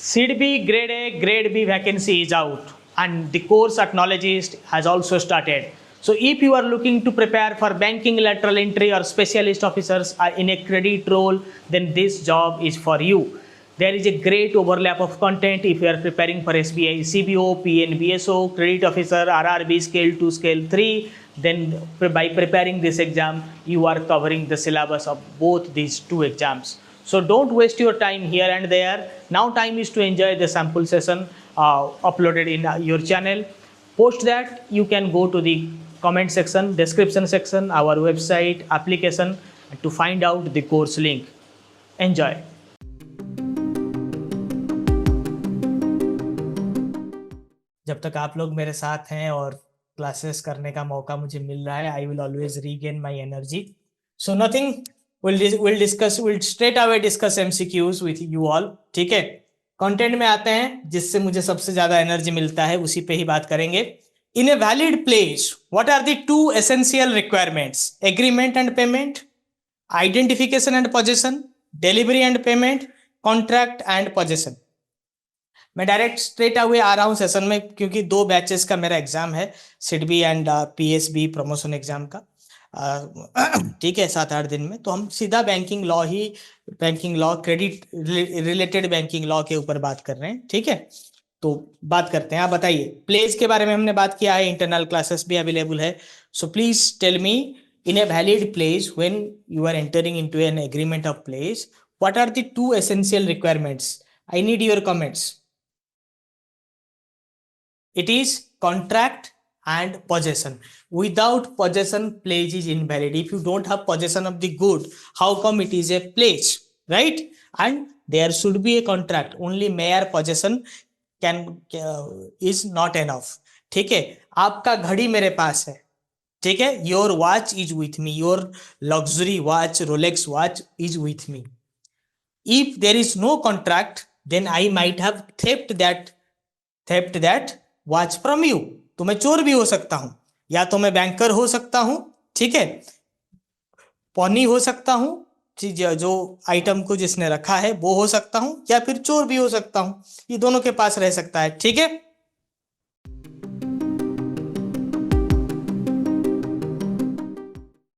SEED B Grade A, Grade B vacancy is out, and the course acknowledged has also started. So if you are looking to prepare for banking lateral entry or specialist officers in a credit role, then this job is for you. There is a great overlap of content if you are preparing for SBI CBO, PNBSO, credit officer, RRB scale 2, scale 3. Then by preparing this exam, you are covering the syllabus of both these two exams. So don't waste your time here and there. Now time is to enjoy the sample session uploaded in your channel. Post that, you can go to the comment section, description section, our website, application to find out the course link. Enjoy. जब तक आप लोग मेरे साथ हैं और classes करने का मौका मुझे मिल रहा है, I will always regain my energy. So nothing, we'll straight away discuss MCQs with you all. ठीक है, कंटेंट में आते हैं जिससे मुझे सबसे ज्यादा एनर्जी मिलता है, उसी पे ही बात करेंगे. In a valid place, what are the two essential requirements? Agreement and payment, identification and possession, delivery and payment, contract and possession. मैं डायरेक्ट स्ट्रेट अवे आ रहा हूँ सेशन में, क्योंकि 2 बैचेस का मेरा एग्जाम है, SIDBI and PSB promotion exam का. ठीक है, 7-8 दिन में. तो हम सीधा banking law credit related banking law के ऊपर बात कर रहे हैं. ठीक है, तो बात करते हैं. आप बताइए, प्लेज के बारे में हमने बात किया है, इंटरनल क्लासेस भी अवेलेबल है. So please tell me, in a valid place, when you are entering into an agreement of place, what are the 2 essential requirements? I need your comments. It is contract and possession. Without possession, pledge is invalid. If you don't have possession of the good, how come it is a pledge, right? And there should be a contract. Only mere possession is not enough. ठीक है, आपका घड़ी मेरे पास है, ठीक है, your watch is with me, your luxury watch, Rolex watch is with me. If there is no contract, then I might have theft that watch from you. तो मैं चोर भी हो सकता हूं, या तो मैं बैंकर हो सकता हूं, ठीक है, पौनी हो सकता हूं, जो आइटम को जिसने रखा है वो हो सकता हूं, या फिर चोर भी हो सकता हूं. ये दोनों के पास रह सकता है. ठीक है,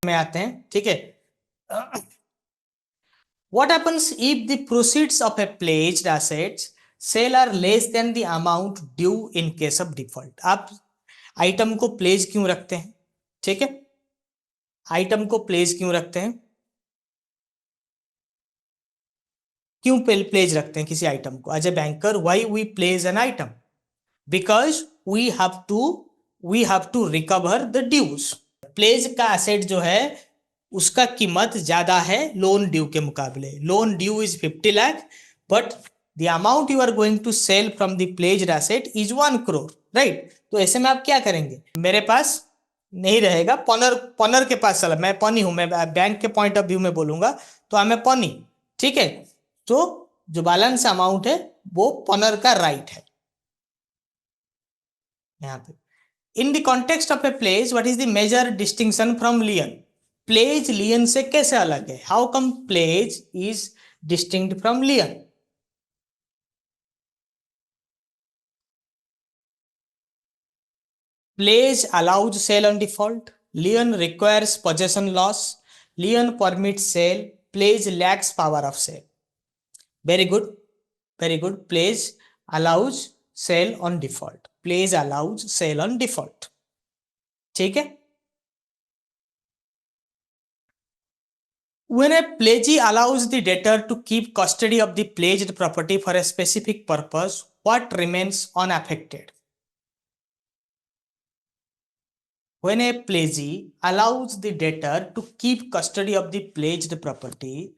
में आते हैं. ठीक है, what happens if the proceeds of a pledged assets sale are less than the amount due in case of default? आप आइटम को प्लेज क्यों रखते हैं? ठीक है, आइटम को प्लेज क्यों रखते हैं? क्यों प्लेज रखते हैं किसी आइटम को? As a banker, why we pledge an item? Because we have to recover the dues. Pledge का एसेट जो है उसका कीमत ज्यादा है लोन ड्यू के मुकाबले. Loan due is 50 lakh, but the amount you are going to sell from the pledged asset is 1 crore, right? तो ऐसे में आप क्या करेंगे? मेरे पास नहीं रहेगा, पॉनर के पास चला. मैं पॉनी हूं, मैं बैंक के पॉइंट ऑफ व्यू में बोलूंगा तो आई एम पॉनी. ठीक है, तो जो बैलेंस अमाउंट है वो पॉनर का राइट है यहां पे. In the context of a pledge, what is the major distinction from lien? Pledge lien से कैसे अलग है? How come pledge is distinct from lien? Pledge allows sale on default. Lien requires possession loss. Lien permits sale. Pledge lacks power of sale. Very good. Very good. Pledge allows sale on default. Pledge allows sale on default. ठीक है. When a pledgee allows the debtor to keep custody of the pledged property for a specific purpose, what remains unaffected? When a pledgee allows the debtor to keep custody of the pledged property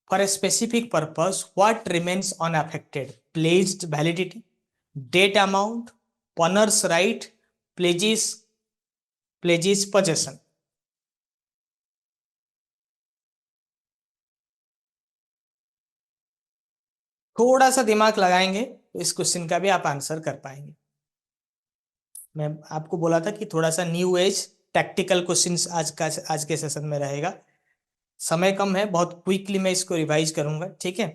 for a specific purpose, what remains unaffected? Pledged validity, debt amount, pawner's right, pledgee's possession. थोड़ा सा दिमाग लगाएंगे तो इस question का भी आप answer कर पाएंगे. मैं आपको बोला था कि थोड़ा सा न्यू एज टैक्टिकल क्वेश्चंस आज के सेशन में रहेगा. समय कम है, बहुत क्विकली मैं इसको रिवाइज करूंगा. ठीक है,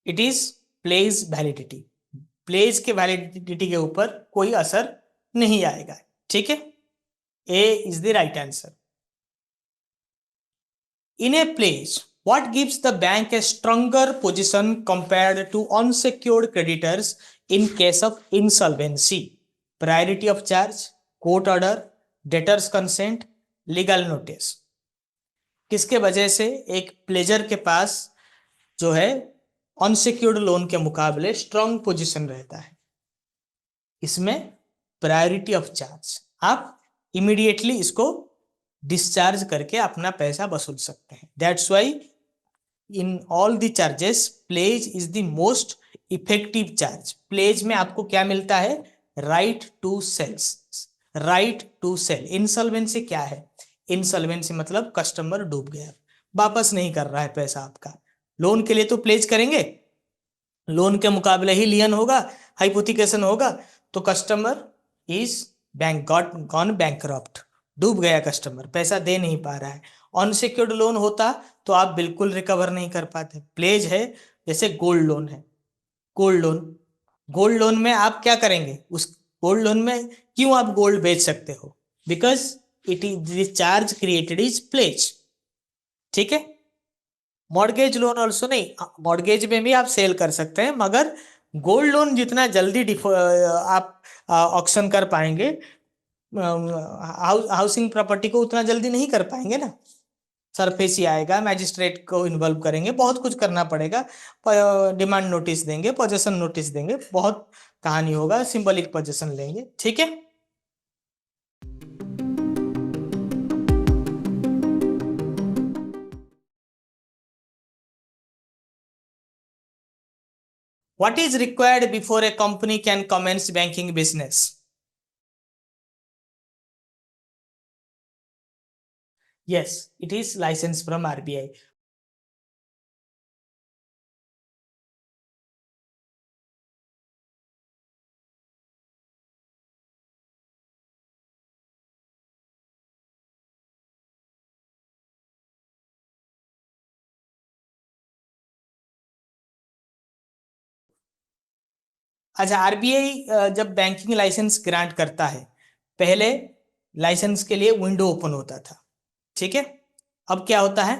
it is pledge validity, pledge के वैलिडिटी के ऊपर कोई असर नहीं आएगा, ठीक है। A is the right answer. In a pledge, what gives the bank a stronger position compared to unsecured creditors in case of insolvency? Priority of charge, court order, debtor's consent, legal notice. किसके वजह से एक pleasure के पास जो है unsecured loan के मुकाबले strong position रहता है? इसमें प्रायोरिटी ऑफ चार्ज, आप इमीडिएटली इसको डिस्चार्ज करके अपना पैसा वसूल सकते हैं। That's why in all the charges pledge is the most effective charge. Pledge में आपको क्या मिलता है? Right to sales, right to sale. Insolvency क्या है? इंसॉल्वेंसी मतलब कस्टमर डूब गया, वापस नहीं कर रहा है पैसा आपका। लोन के लिए तो प्लेज करेंगे, लोन के मुकाबले ही लियन होगा, हाइपोथिकेशन होगा, तो कस्टमर इज गॉन बैंकरप्ट, डूब गया कस्टमर, पैसा दे नहीं पा रहा है। अनसिक्योर्ड लोन होता तो आप बिल्कुल रिकवर नहीं कर पाते। प्लेज है जैसे गोल्ड लोन है, गोल्ड लोन, गोल्ड लोन में आप क्या करेंगे? उस गोल्ड लोन में क्यों आप गोल्ड बेच सकते हो? Because it is the charge created is pledge, ठीक है। मॉर्गेज लोन ऑल्सो नहीं, मॉर्गेज में भी आप सेल कर सकते हैं, मगर गोल्ड लोन जितना जल्दी आप ऑक्शन कर पाएंगे, हाउसिंग प्रॉपर्टी को उतना जल्दी नहीं कर पाएंगे ना। सरफेस ही आएगा, मैजिस्ट्रेट को इन्वॉल्व करेंगे, बहुत कुछ करना पड़ेगा, डिमांड नोटिस देंगे, पोजेशन नोटिस देंगे, बहुत कहानी होगा, सिंबलिक पोजेशन लेंगे, ठीक है। What is required before a company can commence banking business? Yes, it is license from RBI. अच्छा, आरबीआई जब बैंकिंग लाइसेंस ग्रांट करता है, पहले लाइसेंस के लिए विंडो ओपन होता था, ठीक है। अब क्या होता है?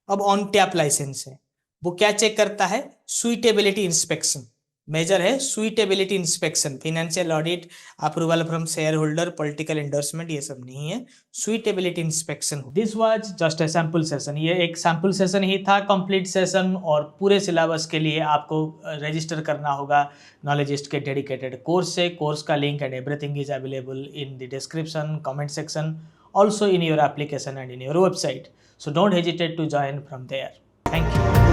अब ऑन टैप लाइसेंस है। वो क्या चेक करता है? सुइटेबिलिटी इंस्पेक्शन, मेजर है suitability inspection, financial audit, approval from share holder, political endorsement, ये सब नहीं है, suitability inspection. This was just a sample session, ये एक सैंपल सेशन ही था। कंप्लीट सेशन और पूरे सिलेबस के लिए आपको रजिस्टर करना होगा नॉलेजिस्ट के डेडिकेटेड कोर्स से। कोर्स का link and everything is available in the description, comment section, also in your application and in your website. So don't hesitate to join from there. Thank you.